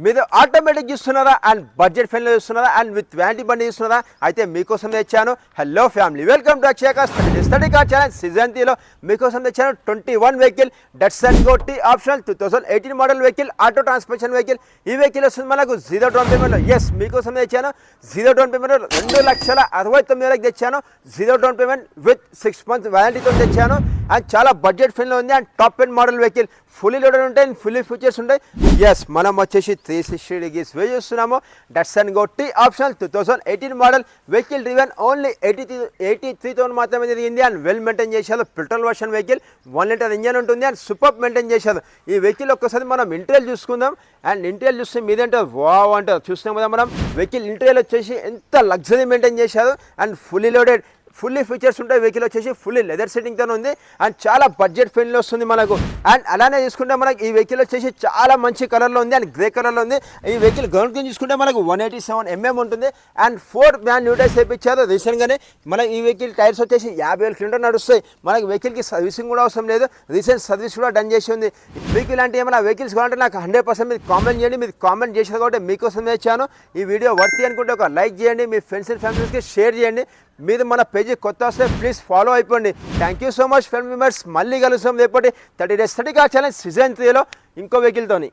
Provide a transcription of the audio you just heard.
మీరు ఆటోమేటిక్ చూస్తున్నారా and budget ఫ్రెండ్లో చూస్తున్నారా అండ్ విత్ వ్యాంటీ బండి చూస్తున్నారా అయితే మీకోసం తెచ్చాను. Hello family, welcome to Akshaya cars study car channel. Season 3లో మీకోసం తెచ్చాను 21 vehicle Datsun go T optional 2018 model vehicle, auto transmission vehicle. ఈ వెహికల్ వస్తుంది మనకు 0 డౌన్ పేమెంట్లో. ఎస్, మీకోసం తెచ్చాను 0 డౌన్ పేమెంట్ 2,69,000 తెచ్చాను. 0 డౌన్ పేమెంట్ విత్ 6 months వ్యారంటీతో తెచ్చాను. అండ్ చాలా బడ్జెట్ ఫ్రెండ్లో ఉంది and top end model vehicle. Fully loaded ఉంటాయి, ఫుల్లీ ఫీచర్స్ ఉంటాయి. ఎస్, మనం వచ్చేసి 360 degrees వే చూస్తున్నాము. Datsun go T optional 2018 model vehicle. Driven only 83,000 మాత్రమే తిరిగింది అండ్ వెల్ మెయింటైన్ చేశారు. Petrol version vehicle, 1 litre engine ఉంటుంది అండ్ సూపర్ మెయింటైన్ చేశారు. ఈ వెహికల్ ఒక్కసారి మనం ఇంటీరియర్ చూసుకుందాం. అండ్ ఇంటీరియర్ చూస్తే మీదంటే వావ్ అంటారు. చూస్తున్నాం కదా మనం వెహికల్ ఇంటీరియర్ వచ్చేసి ఎంత లగ్జరీ మెయింటైన్ చేశారు and fully loaded, fully features ఉంటాయి. వెహికల్ వచ్చేసి ఫుల్లీ లెదర్ సెట్టింగ్తో ఉంది అండ్ చాలా బడ్జెట్ ఫ్రెండ్లీ వస్తుంది మనకు. అండ్ అలానే చూసుకుంటే మనకి ఈ వెహికల్ వచ్చేసి చాలా మంచి కలర్లో ఉంది అండ్ గ్రే కలర్లో ఉంది. ఈ వెహికల్ గ్రౌండ్ కింద చూసుకుంటే మనకు 187 mm ఉంటుంది అండ్ 4 brand న్యూ టైర్స్ వేయించారు రీసెంట్గానే. మనకి ఈ వెహికల్ టైర్స్ వచ్చేసి 50,000 కిలోమీటర్ నడుస్తాయి. మనకి వెహికల్కి సర్వీసింగ్ కూడా అవసరం లేదు, రీసెంట్ సర్వీస్ కూడా డన్ చేసి ఉంది. మీకు ఇలాంటి ఏమైనా వెహికల్స్ కావాలంటే నాకు 100% మీరు కామెంట్ చేయండి. మీరు కామెంట్ చేశారు కాబట్టి మీకోసం తెచ్చాను. ఈ వీడియో వర్తి అనుకుంటే ఒక లైక్ చేయండి, మీ ఫ్రెండ్స్ అండ్ ఫ్యామిలీస్కి షేర్ చేయండి. మీరు మన పేజీ కొత్త వస్తే ప్లీజ్ ఫాలో అయిపోండి. Thank you so much family members. మళ్ళీ కలుస్తాం రేపటి 30 days study car challenge season 3లో ఇంకో వెహికల్తోని.